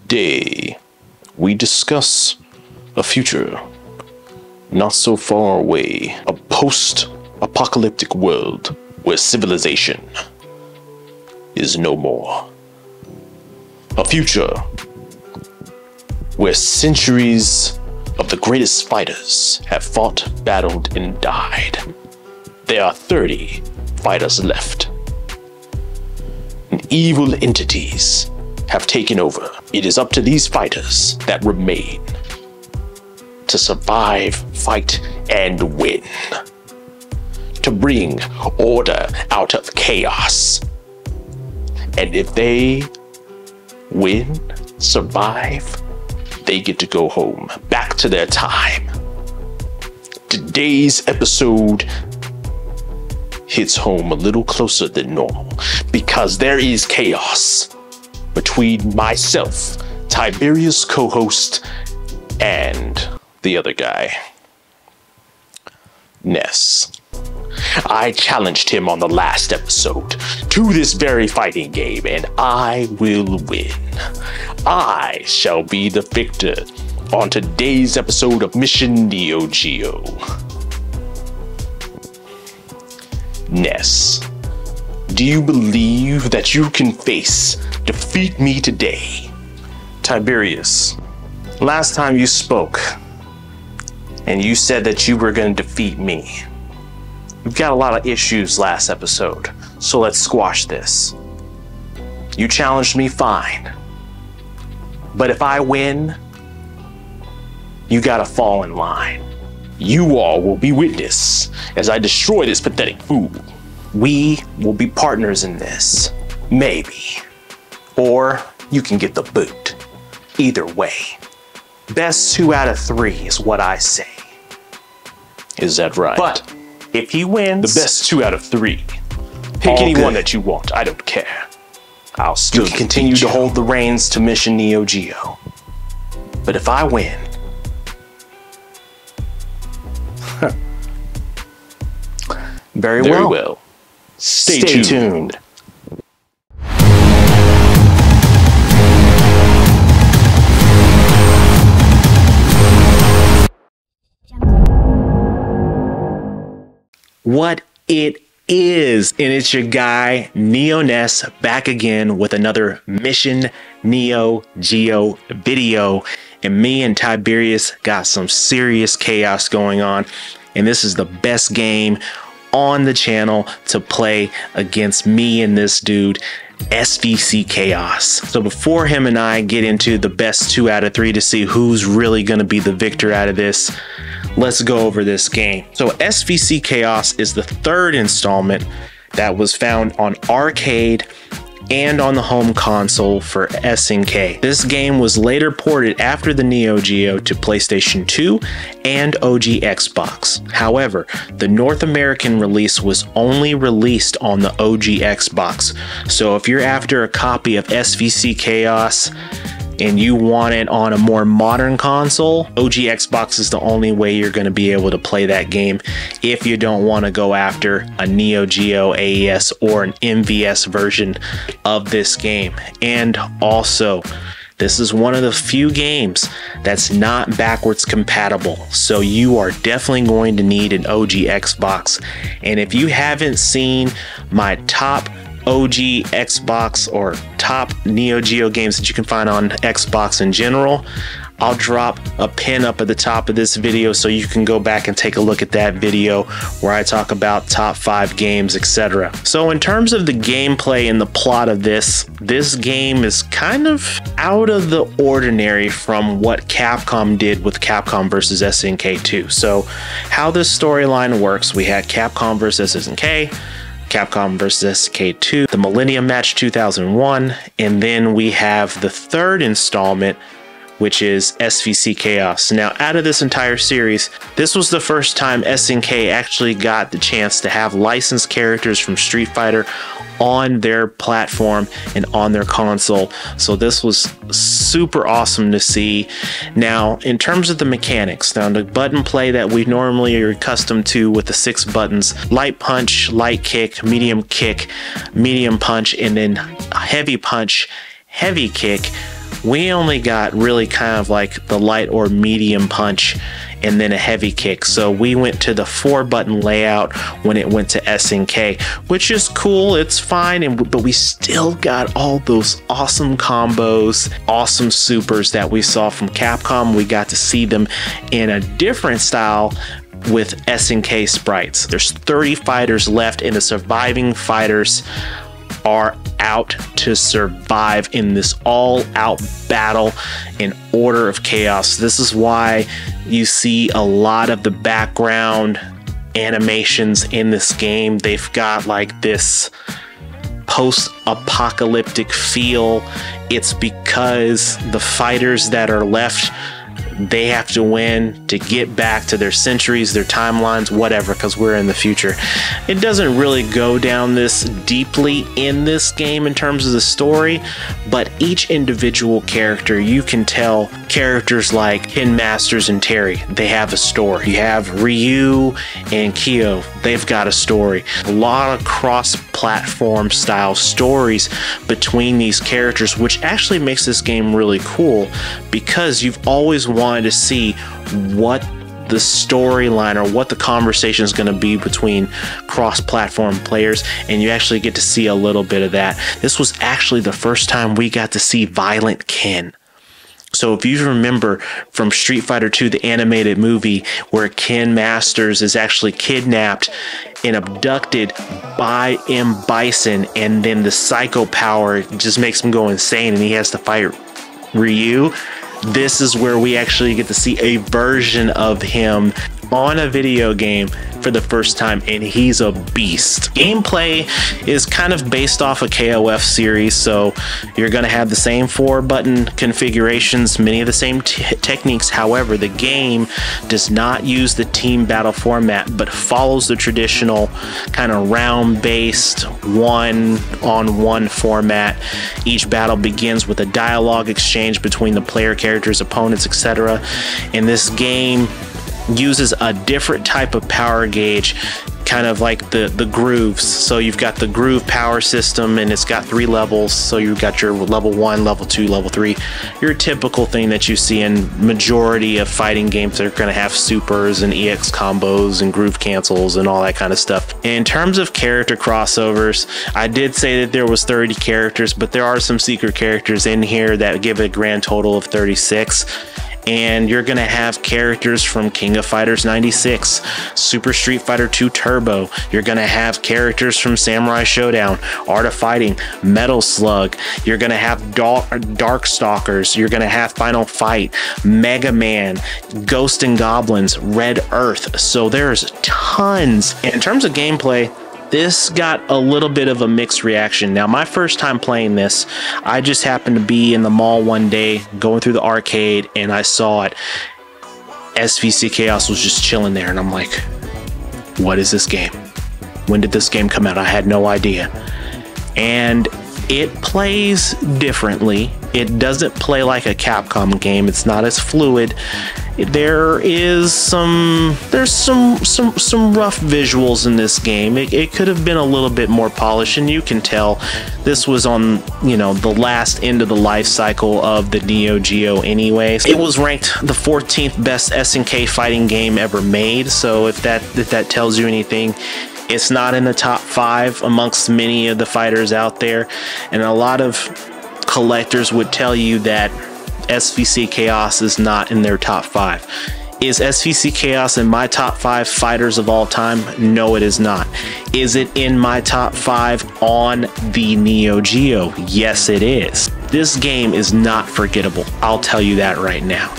Today, we discuss a future not so far away, a post-apocalyptic world where civilization is no more. A future where centuries of the greatest fighters have fought, battled, and died. There are 30 fighters left, and evil entities have taken over. It is up to these fighters that remain to survive, fight, and win, to bring order out of chaos. And if they win, survive, they get to go home, back to their time. Today's episode hits home a little closer than normal because there is chaos between myself, Tiberius co-host, and the other guy, Ness. I challenged him on the last episode to this very fighting game, and I will win. I shall be the victor on today's episode of Mission Neo Geo. Ness, do you believe that you can defeat me today? Tiberius, last time you spoke, and you said that you were going to defeat me. We've got a lot of issues last episode, so let's squash this. You challenged me, fine. But if I win, you gotta fall in line. You all will be witness as I destroy this pathetic fool. We will be partners in this, maybe. Or you can get the boot. Either way. Best 2 out of 3 is what I say. Is that right? But if he wins, the best 2 out of 3. Pick anyone that you want. I don't care. I'll still continue to hold the reins to Mission Neo Geo. But if I win, very well. Stay tuned. What it is, and it's your guy Neo Ness back again with another Mission Neo Geo video, and me and Tiberius got some serious chaos going on, and this is the best game on the channel to play against me and this dude, SVC Chaos. So before him and I get into the best 2 out of 3 to see who's really going to be the victor out of this, let's go over this game. So SVC Chaos is the 3rd installment that was found on arcade and on the home console for SNK. This game was later ported after the Neo Geo to PlayStation 2 and OG Xbox. However, the North American release was only released on the OG Xbox. So if you're after a copy of SVC Chaos and you want it on a more modern console, OG Xbox is the only way you're going to be able to play that game if you don't want to go after a Neo Geo AES or an MVS version of this game. And also, this is one of the few games that's not backwards compatible, so you are definitely going to need an OG Xbox. And if you haven't seen my top OG Xbox or top Neo Geo games that you can find on Xbox in general, I'll drop a pin up at the top of this video so you can go back and take a look at that video where I talk about top 5 games, etc. So in terms of the gameplay and the plot of this game is kind of out of the ordinary from what Capcom did with Capcom vs SNK 2. So how this storyline works, we had Capcom vs SNK, Capcom vs SNK 2, the Millennium Match 2001, and then we have the 3rd installment, which is SVC Chaos. Now, out of this entire series, this was the first time SNK actually got the chance to have licensed characters from Street Fighter on their platform and on their console. So this was super awesome to see. Now, in terms of the mechanics, now the button play that we normally are accustomed to with the 6 buttons, light punch, light kick, medium punch, and then heavy punch, heavy kick. we only got really kind of like the light or medium punch and then a heavy kick. So we went to the 4-button layout when it went to SNK, which is cool, it's fine, but we still got all those awesome combos, awesome supers that we saw from Capcom. We got to see them in a different style with SNK sprites. There's 30 fighters left, and the surviving fighters are out to survive in this all-out battle in Order of Chaos. This is why you see a lot of the background animations in this game. They've got like this post-apocalyptic feel. It's because the fighters that are left, they have to win to get back to their centuries, their timelines, whatever, because we're in the future. It doesn't really go down this deeply in this game in terms of the story, but each individual character, you can tell characters like Ken Masters and Terry, they have a story. You have Ryu and Kyo, they've got a story. A lot of cross-platform style stories between these characters, which actually makes this game really cool because you've always wanted to see what the storyline or what the conversation is going to be between cross-platform players, and you actually get to see a little bit of that. This was actually the first time we got to see Violent Ken. So if you remember from Street Fighter 2, the animated movie, where Ken Masters is actually kidnapped and abducted by M. Bison, and then the psycho power just makes him go insane and he has to fight Ryu, this is where we actually get to see a version of him on a video game for the first time, and he's a beast. Gameplay is kind of based off a KOF series, so you're going to have the same 4-button configurations, many of the same techniques. However, the game does not use the team battle format, but follows the traditional kind of round-based one-on-one format. Each battle begins with a dialogue exchange between the player characters, opponents, etc. And this game uses a different type of power gauge, kind of like the grooves. So you've got the groove power system, and it's got 3 levels. So you've got your level 1, level 2, level 3, your typical thing that you see in majority of fighting games that are going to have supers and EX combos and groove cancels and all that kind of stuff. In terms of character crossovers, I did say that there was 30 characters, but there are some secret characters in here that give a grand total of 36. And you're going to have characters from King of Fighters 96, Super Street Fighter 2 Turbo. You're going to have characters from Samurai Showdown, Art of Fighting, Metal Slug. You're going to have Darkstalkers. You're going to have Final Fight, Mega Man, Ghost and Goblins, Red Earth. So there's tons. And in terms of gameplay, this got a little bit of a mixed reaction. Now, my first time playing this, I just happened to be in the mall one day going through the arcade, and I saw it. SVC Chaos was just chilling there, and I'm like, what is this game? When did this game come out? I had no idea. And it plays differently. It doesn't play like a Capcom game. It's not as fluid. There's some rough visuals in this game. It could have been a little bit more polished, and you can tell this was on, you know, the last end of the life cycle of the Neo Geo anyways. It was ranked the 14th best SNK fighting game ever made, so if that tells you anything, it's not in the top 5 amongst many of the fighters out there. And a lot of collectors would tell you that SVC Chaos is not in their top 5. Is SVC Chaos in my top 5 fighters of all time? No, it is not. Is it in my top 5 on the Neo Geo? Yes, it is. This game is not forgettable. I'll tell you that right now.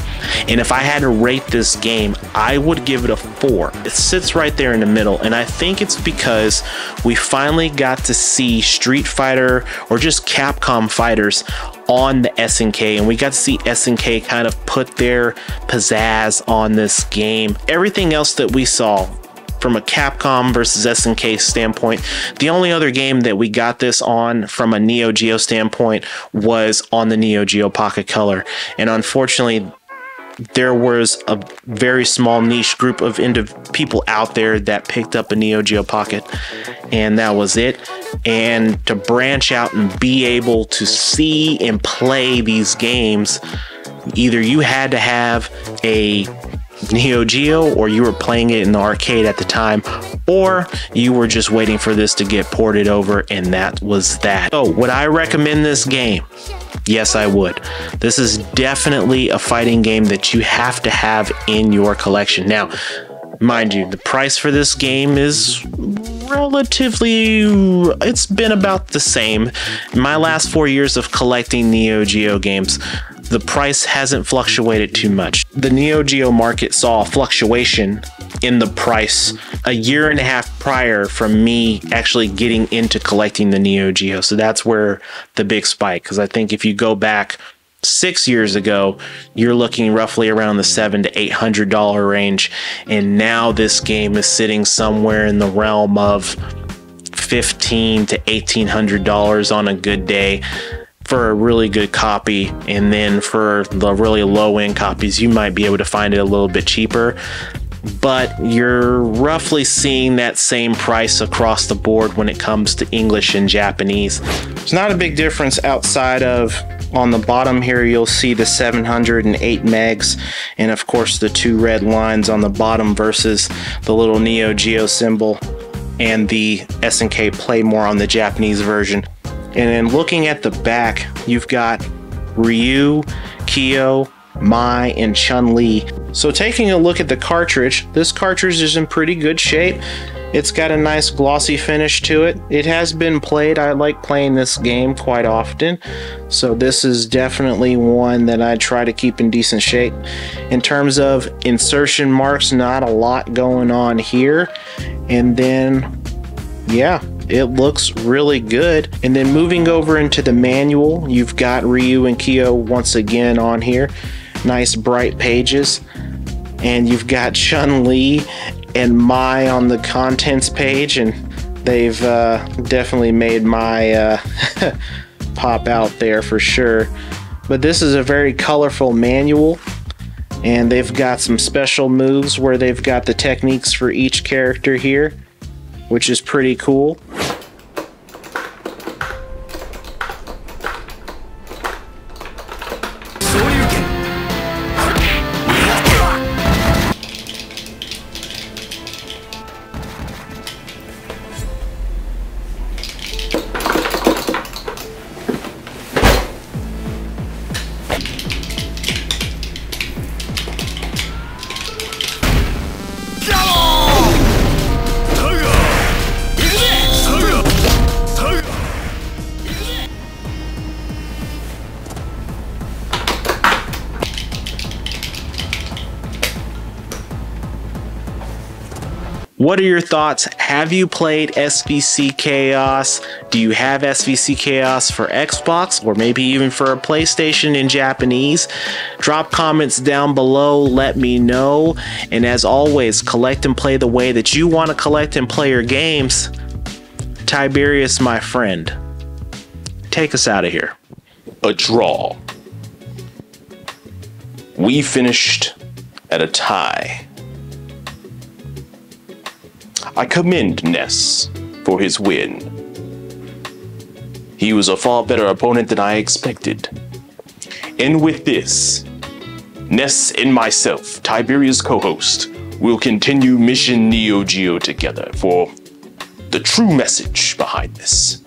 And if I had to rate this game, I would give it a 4. It sits right there in the middle, and I think it's because we finally got to see Street Fighter or just Capcom fighters on the SNK, and we got to see SNK kind of put their pizzazz on this game. Everything else that we saw from a Capcom versus SNK standpoint, the only other game that we got this on from a Neo Geo standpoint was on the Neo Geo Pocket Color, and unfortunately there was a very small niche group of people out there that picked up a Neo Geo Pocket, and that was it. And to branch out and be able to see and play these games, either you had to have a Neo Geo, or you were playing it in the arcade at the time, or you were just waiting for this to get ported over, and that was that. So would I recommend this game? Yes, I would. This is definitely a fighting game that you have to have in your collection. Now, mind you, the price for this game is relatively, it's been about the same. In my last 4 years of collecting Neo Geo games, the price hasn't fluctuated too much. The Neo Geo market saw a fluctuation in the price a year and a half prior from me actually getting into collecting the Neo Geo. So that's where the big spike, because I think if you go back 6 years ago, you're looking roughly around the $700 to $800 range, and now this game is sitting somewhere in the realm of $1,500 to $1,800 on a good day for a really good copy. And then for the really low-end copies, you might be able to find it a little bit cheaper, but you're roughly seeing that same price across the board when it comes to English and Japanese. There's not a big difference outside of, on the bottom here, you'll see the 708 megs, and of course the two red lines on the bottom versus the little Neo Geo symbol and the S&K Play More on the Japanese version. And then looking at the back, you've got Ryu, Kyo, Mai, and Chun-Li. So taking a look at the cartridge, this cartridge is in pretty good shape. It's got a nice glossy finish to it. It has been played. I like playing this game quite often, so this is definitely one that I try to keep in decent shape. In terms of insertion marks, not a lot going on here. And then, yeah, it looks really good. And then moving over into the manual, you've got Ryu and Kyo once again on here. Nice bright pages. And you've got Chun-Li and Mai on the contents page, and they've definitely made Mai pop out there for sure. But this is a very colorful manual, and they've got some special moves where they've got the techniques for each character here, which is pretty cool. What are your thoughts? Have you played SVC Chaos? Do you have SVC Chaos for Xbox, or maybe even for a PlayStation in Japanese? Drop comments down below, let me know. And as always, collect and play the way that you want to collect and play your games. Tiberius, my friend, take us out of here. A draw. We finished at a tie. I commend Ness for his win. He was a far better opponent than I expected. And with this, Ness and myself, Tiberius co-host, will continue Mission Neo Geo together, for the true message behind this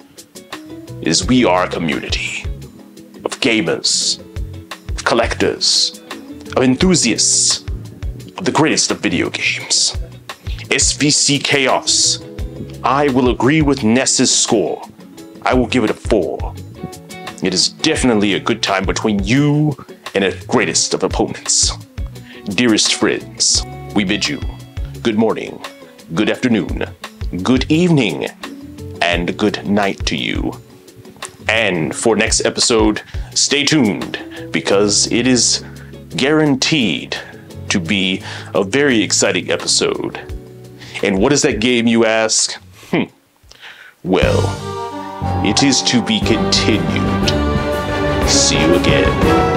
is we are a community of gamers, of collectors, of enthusiasts, of the greatest of video games. SVC Chaos. I will agree with Ness's score. I will give it a 4. It is definitely a good time between you and the greatest of opponents. Dearest friends, we bid you good morning, good afternoon, good evening, and good night to you. And for next episode, stay tuned, because it is guaranteed to be a very exciting episode. And what is that game, you ask? Well, it is to be continued. See you again.